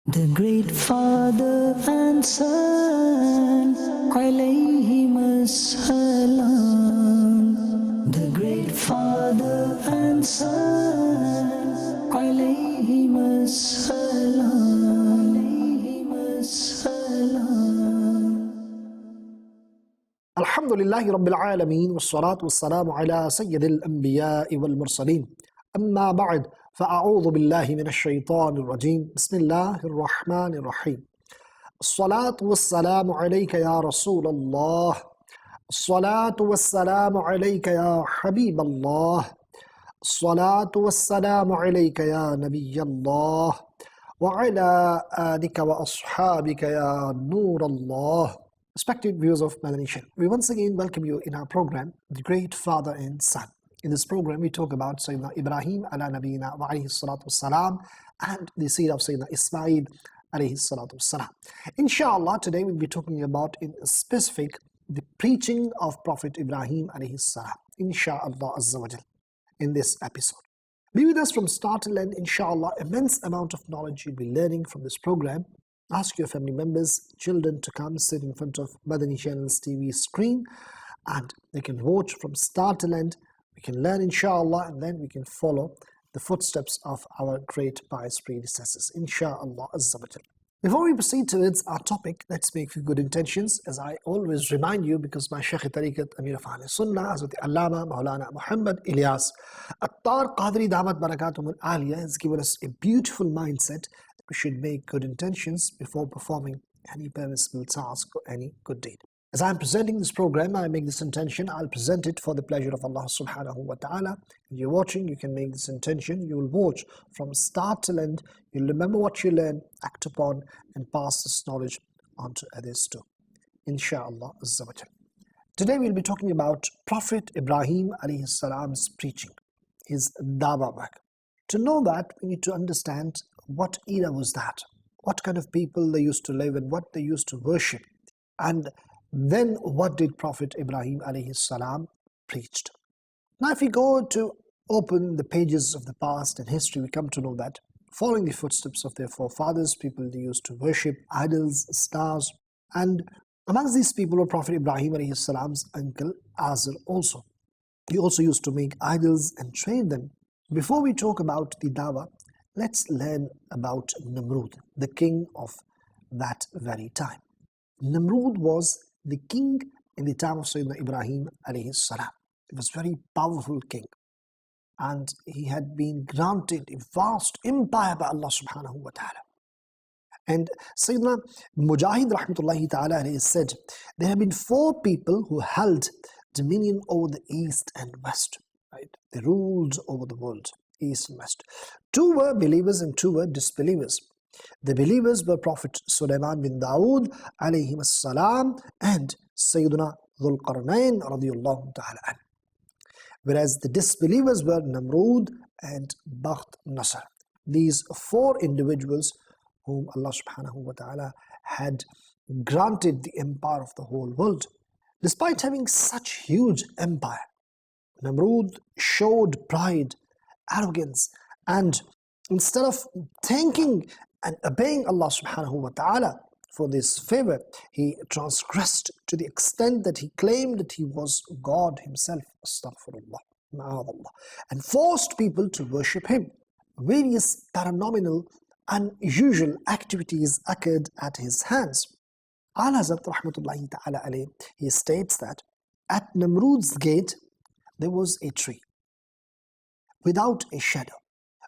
The great Father and Son, alayhimus salam. The great Father and Son, alayhimus salam. Alayhimus salam. Alhamdulillahi Rabbil Alameen, wassalatu wassalamu ala Sayyidil Anbiya'i wal Mursaleen. Amma ba'd, fa'a'udhu billahi minash shaitanir rajim. Bismillahir Rahmanir Rahim. As-salatu wassalamu alayka ya Rasulallah. As-salatu wassalamu alayka ya Habiballah. As-salatu wassalamu alayka ya Nabiyallah. Wa ala alika wa ashabika ya Nurallah. Respected viewers of Madani Channel, we once again welcome you in our program, The Great Father and Son. In this program, we talk about Sayyiduna Ibrahim ala nabiyina wa alayhi salatu wassalam and the seed of Sayyiduna Ismail alayhi salatu wassalam. Inshallah, today we'll be talking about in specific the preaching of Prophet Ibrahim alayhi salam. Inshallah Azza wa Jal in this episode. Be with us from start to end, inshallah. Immense amount of knowledge you'll be learning from this program. Ask your family members, children to come sit in front of Madani Channel's TV screen and they can watch from start to end. We can learn inshallah and then we can follow the footsteps of our great pious predecessors, inshallah Azza wa Jal. Before we proceed towards our topic, let's make few good intentions. As I always remind you, because my Shaykh Tariqat Amir of Sunnah, Hazrat Allama Maulana Muhammad Ilyas Attar Qadri Damat Barakatum Al-Aliyah has given us a beautiful mindset. We should make good intentions before performing any permissible task or any good deed. As I am presenting this program, I make this intention, I'll present it for the pleasure of Allah subhanahu wa ta'ala. If you're watching, you can make this intention. You will watch from start till end. You'll remember what you learn, act upon, and pass this knowledge on to others too. Insha'Allah Azza wa Jal. Today we'll be talking about Prophet Ibrahim alayhi salam's preaching, his dawah work. To know that, we need to understand what era was that, what kind of people they used to live and what they used to worship, and then what did Prophet Ibrahim alayhi salam preached. Now if we go to open the pages of the past and history, we come to know that following the footsteps of their forefathers, people they used to worship idols, stars, and amongst these people were Prophet Ibrahim alayhi salam's uncle Azar also. He also used to make idols and trade them. Before we talk about the dawah, let's learn about Namrud, the king of that very time. Namrud was the king in the time of Sayyiduna Ibrahim alayhi salam. He was a very powerful king. And he had been granted a vast empire by Allah subhanahu wa ta'ala. And Sayyiduna Mujahid rahmatullahi ta'ala alayhi said, there have been 4 people who held dominion over the east and west. Right? They ruled over the world, east and west. 2 were believers and 2 were disbelievers. The believers were Prophet Sulaiman bin Dawood alayhi salam and Sayyiduna Dhul Qarnayn radiyallahu ta'ala an. Whereas the disbelievers were Namrud and Bakht Nasr. These 4 individuals whom Allah subhanahu wa ta'ala had granted the empire of the whole world. Despite having such huge empire, Namrud showed pride, arrogance, and instead of thanking and obeying Allah subhanahu wa ta'ala for this favor, he transgressed to the extent that he claimed that he was God himself, astaghfirullah, ma'adallah, and forced people to worship him. Various paranormal, unusual activities occurred at his hands. Al-Hazrat rahmatullahi ta'ala alayh, he states that at Namrud's gate there was a tree without a shadow.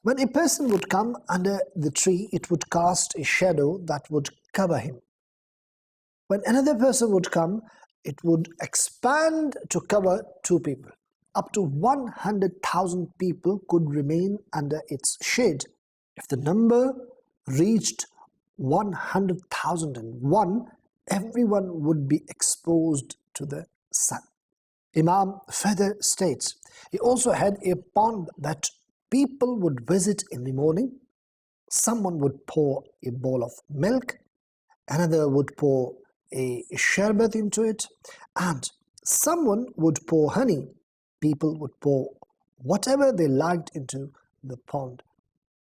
When a person would come under the tree, it would cast a shadow that would cover him. When another person would come, it would expand to cover 2 people. Up to 100,000 people could remain under its shade. If the number reached 100,001, everyone would be exposed to the sun. Imam further states, he also had a pond that people would visit in the morning. Someone would pour a bowl of milk, another would pour a sherbet into it, and someone would pour honey. People would pour whatever they liked into the pond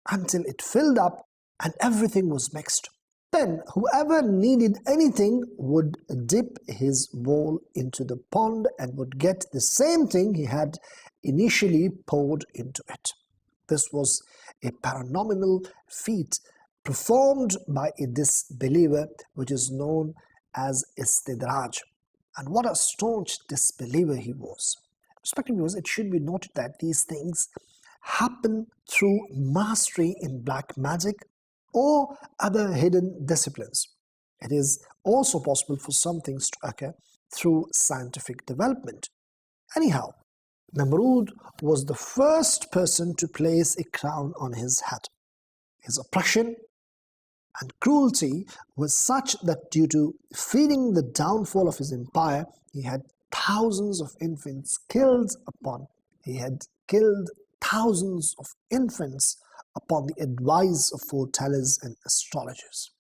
until it filled up and everything was mixed. Then whoever needed anything would dip his bowl into the pond and would get the same thing he had initially poured into it. This was a paranormal feat performed by a disbeliever, which is known as istidraj. And what a staunch disbeliever he was. Respected viewers, it should be noted that these things happen through mastery in black magic or other hidden disciplines. It is also possible for some things to occur through scientific development. Anyhow, Namrud was the first person to place a crown on his head. His oppression and cruelty was such that due to feeding the downfall of his empire, he had thousands of infants killed upon. He had killed thousands of infants upon the advice of foretellers and astrologers.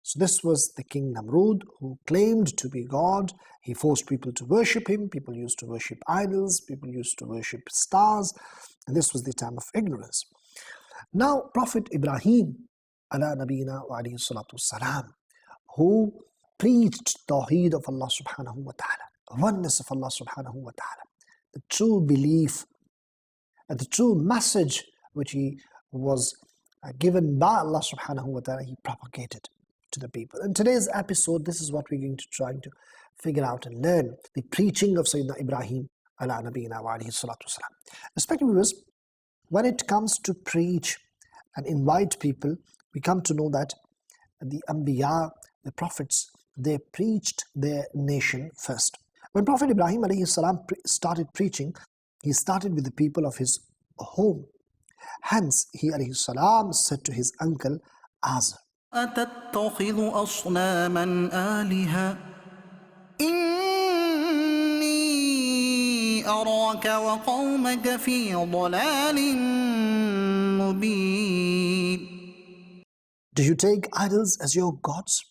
So this was the king Namrud, who claimed to be God. He forced people to worship him. People used to worship idols. People used to worship stars. And this was the time of ignorance. Now, Prophet Ibrahim, ala nabiyina wa alayhi salatu salam, who preached Tawheed of Allah subhanahu wa ta'ala, oneness of Allah subhanahu wa ta'ala, the true belief, the true message which he was given by Allah subhanahu wa ta'ala, he propagated to the people. In today's episode, this is what we're going to try to figure out and learn, the preaching of Sayyiduna Ibrahim ala nabiyina wa alayhi salatu salam. Respected viewers, when it comes to preach and invite people, we come to know that the Anbiya, the prophets, they preached their nation first. When Prophet Ibrahim alayhi salam started preaching, he started with the people of his home. Hence, he alayhi salam said to his uncle Azar, أتتخذ أصناما آلهة إني أراك وقومك في ضلال مبين. Do you take idols as your gods?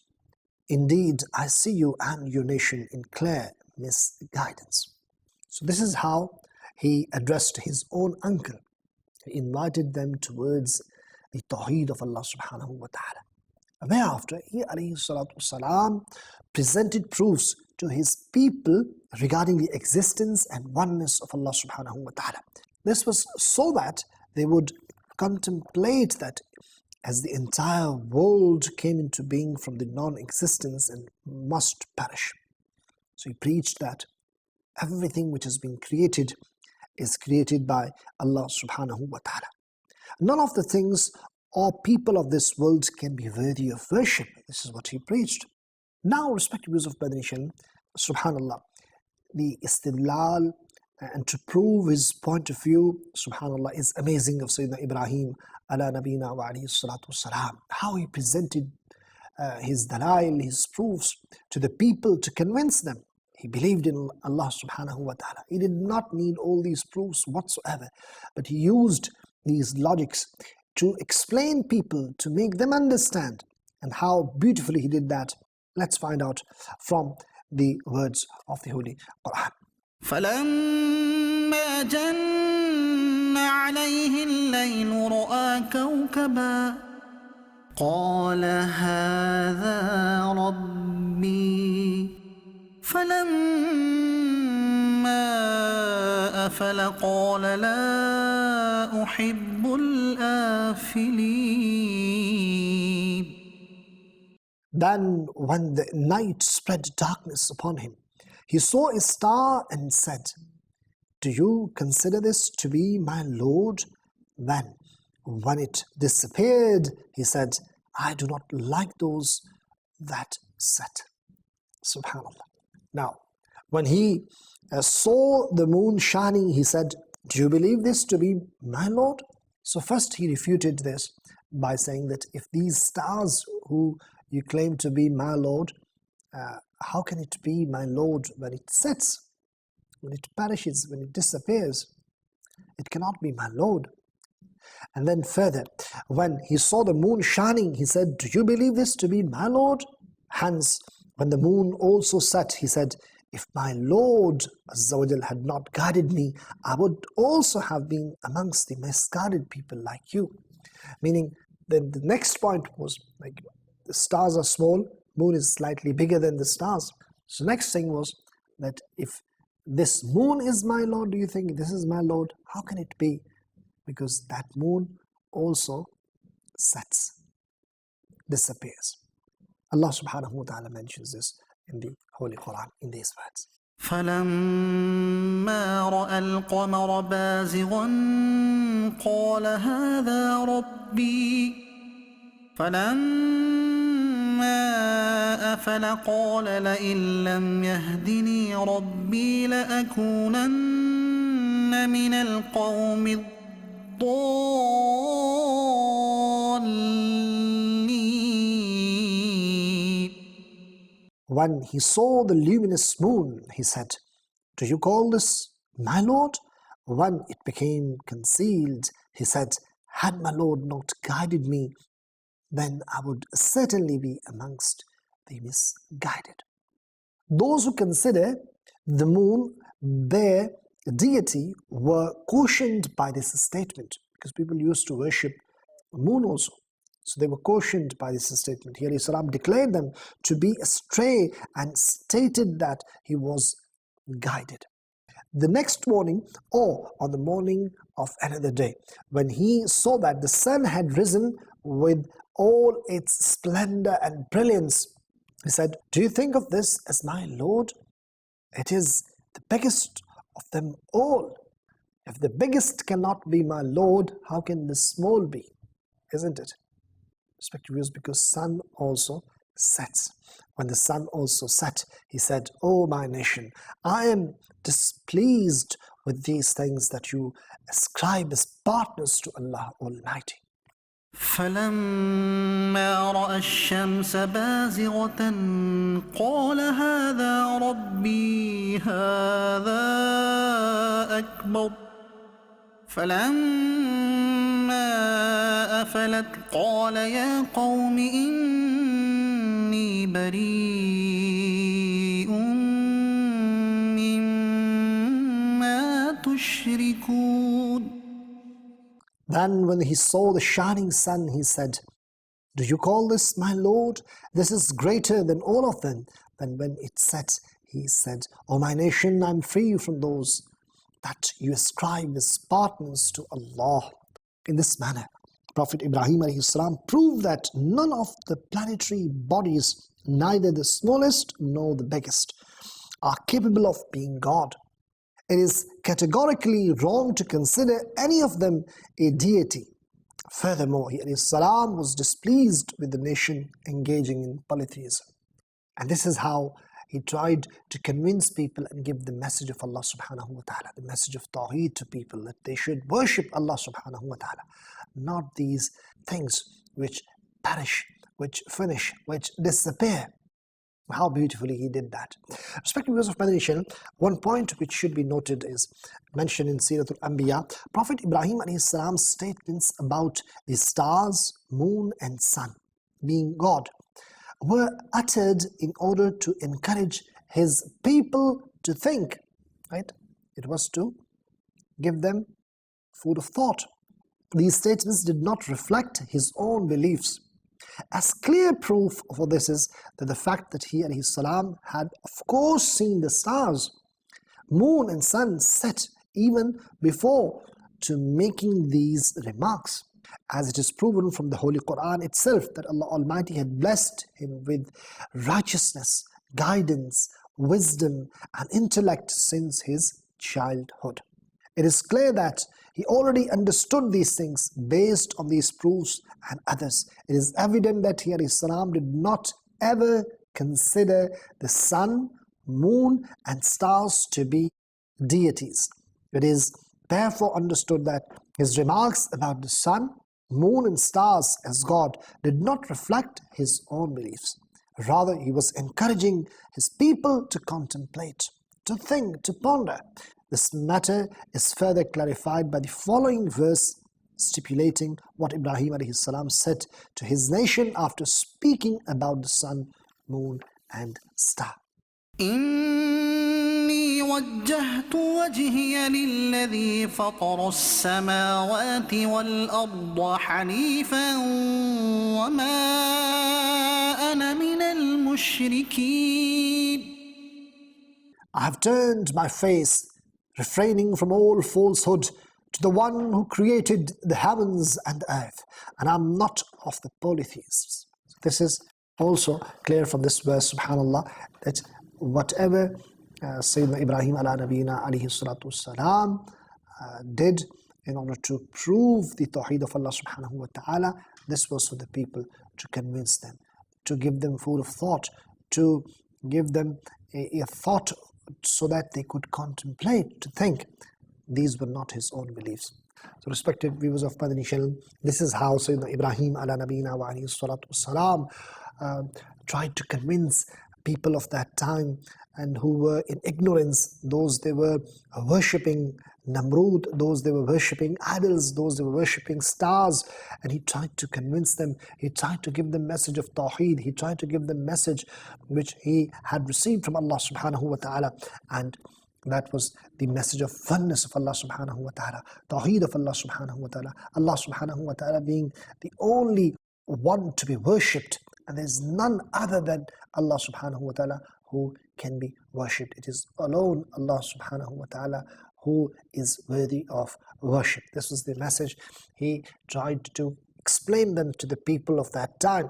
Indeed, I see you and your nation in clear misguidance. So this is how he addressed his own uncle. He invited them towards the Tawheed of Allah subhanahu wa ta'ala. Thereafter, he alayhi salatu salam presented proofs to his people regarding the existence and oneness of Allah subhanahu wa ta'ala. This was so that they would contemplate that as the entire world came into being from the non-existence and must perish. So he preached that everything which has been created is created by Allah subhanahu wa ta'ala. None of the things or people of this world can be worthy of worship. This is what he preached. Now, respected viewers of Madani Channel, subhanallah, the istidlal and to prove his point of view, subhanallah, is amazing of Sayyiduna Ibrahim ala nabina wa alayhi salatu salam. How he presented his dalail, his proofs to the people to convince them. He believed in Allah subhanahu wa ta'ala. He did not need all these proofs whatsoever, but he used these logics to explain people, to make them understand. And how beautifully he did that, let's find out from the words of the Holy Quran. فلما جن عليه الليل رأى كوكبا قال هذا ربي فلما أفل قال لا أحب الآفلين. Then when the night spread darkness upon him, he saw a star and said, "Do you consider this to be my Lord?" Then when it disappeared, he said, "I do not like those that set." Subhanallah. Now, when he saw the moon shining, he said, "Do you believe this to be my Lord?" So first he refuted this by saying that if these stars who you claim to be my Lord, how can it be my Lord when it sets, when it perishes, when it disappears? It cannot be my Lord. And then further, when he saw the moon shining, he said, "Do you believe this to be my Lord?" Hence, when the moon also set, he said, "If my Lord Azza wa Jal had not guided me, I would also have been amongst the misguided people like you." Meaning, Then the next point was like the stars are small, moon is slightly bigger than the stars. So next thing was that if this moon is my Lord, do you think this is my Lord? How can it be? Because that moon also sets, disappears. Allah subhanahu wa ta'ala mentions this in the Holy Quran in these words. فلما رأى القمر بازغا قال هذا ربي فلما أفل قال لئن لم يهدني ربي لأكونن من القوم الضالين. When he saw the luminous moon, he said, "Do you call this my Lord?" When it became concealed, he said, "Had my Lord not guided me, then I would certainly be amongst the misguided." Those who consider the moon their deity were cautioned by this statement, because people used to worship the moon also. So they were cautioned by this statement. Here Islam declared them to be astray and stated that he was guided. The next morning, or on the morning of another day, when he saw that the sun had risen with all its splendor and brilliance, he said, "Do you think of this as my Lord? It is the biggest of them all. If the biggest cannot be my Lord, how can the small be?" Isn't it? Respected viewers, because sun also sets. When the sun also set, he said, "O my nation, I am displeased with these things that you ascribe as partners to Allah Almighty." فلما رأى الشمس بازغة قال هذا ربي هذا أكبر فلما أفلت قال يا قوم إني بريء مما تشركون. Then when he saw the shining sun, he said, "Do you call this my Lord? This is greater than all of them." Then when it set, he said, "O my nation, I am free from those that you ascribe as partners to Allah." In this manner, Prophet Ibrahim ﷺ proved that none of the planetary bodies, neither the smallest nor the biggest, are capable of being God. It is categorically wrong to consider any of them a deity. Furthermore, he ﷺ was displeased with the nation engaging in polytheism. And this is how he tried to convince people and give the message of Allah subhanahu wa ta'ala, the message of Tawheed to people, that they should worship Allah subhanahu wa ta'ala, not these things which perish, which finish, which disappear. How beautifully he did that. Respected viewers of Madani Channel, one point which should be noted is mentioned in Siratul Anbiya. Prophet Ibrahim ﷺ's statements about the stars, moon and sun being God were uttered in order to encourage his people to think, right? It was to give them food of thought. These statements did not reflect his own beliefs. As clear proof for this is that the fact that he ﷺ had of course seen the stars, moon and sun set even before to making these remarks, as it is proven from the Holy Quran itself that Allah Almighty had blessed him with righteousness, guidance, wisdom and intellect since his childhood. It is clear that he already understood these things based on these proofs and others. It is evident that he ﷺ did not ever consider the sun, moon and stars to be deities. It is therefore understood that his remarks about the sun, moon and stars as God did not reflect his own beliefs. Rather, he was encouraging his people to contemplate, to think, to ponder. This matter is further clarified by the following verse stipulating what Ibrahim ﷺ said to his nation after speaking about the sun, moon and star. إني وجهت وجهي للذي فطر السماوات والأرض حنيفا وما أنا من المشركين. I have turned my face, refraining from all falsehood, to the one who created the heavens and the earth, and I am not of the polytheists. This is also clear from this verse, subhanallah, that whatever Sayyiduna Ibrahim ala nabiyina alayhi salatu wassalam did in order to prove the tawheed of Allah subhanahu wa ta'ala, this was for the people to convince them, to give them food of thought, to give them a thought so that they could contemplate, to think. These were not his own beliefs. So respected viewers of Madani Channel, this is how Sayyiduna Ibrahim ala nabiyina wa alayhi salatu wassalam tried to convince people of that time and who were in ignorance, those they were worshipping Namrud, those they were worshipping idols, those they were worshipping stars, and he tried to convince them, he tried to give them message of Tawheed, he tried to give them message which he had received from Allah subhanahu wa ta'ala, and that was the message of oneness of Allah subhanahu wa ta'ala, Tawheed of Allah subhanahu wa ta'ala, Allah subhanahu wa ta'ala being the only one to be worshipped, and there is none other than Allah subhanahu wa ta'ala who can be worshipped. It is alone Allah subhanahu wa ta'ala who is worthy of worship. This was the message he tried to explain them to the people of that time,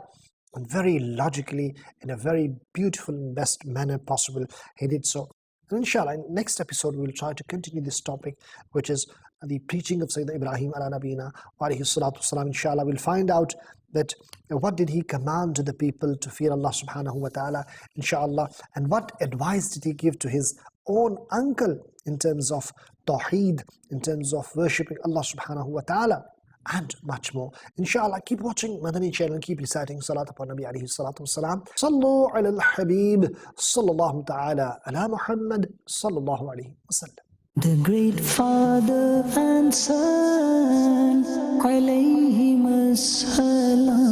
and very logically, in a very beautiful and best manner possible, he did so. And inshallah, in next episode, we will try to continue this topic, which is the preaching of Sayyidina Ibrahim ala nabiyina wa alayhi salatu wasalam. Inshallah, we'll find out that what did he command to the people to fear Allah subhanahu wa ta'ala, inshallah, and what advice did he give to his own uncle in terms of tawheed, in terms of worshipping Allah subhanahu wa ta'ala, and much more. Inshallah, keep watching Madani Channel, keep reciting Salat upon Nabi alayhi salatu wasalam. Sallu ala al-Habib, sallallahu ta'ala ala Muhammad, sallallahu alayhi wasallam. The great Father and Son, alayhim as-salam.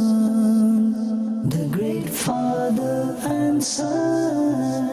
The great Father and Son,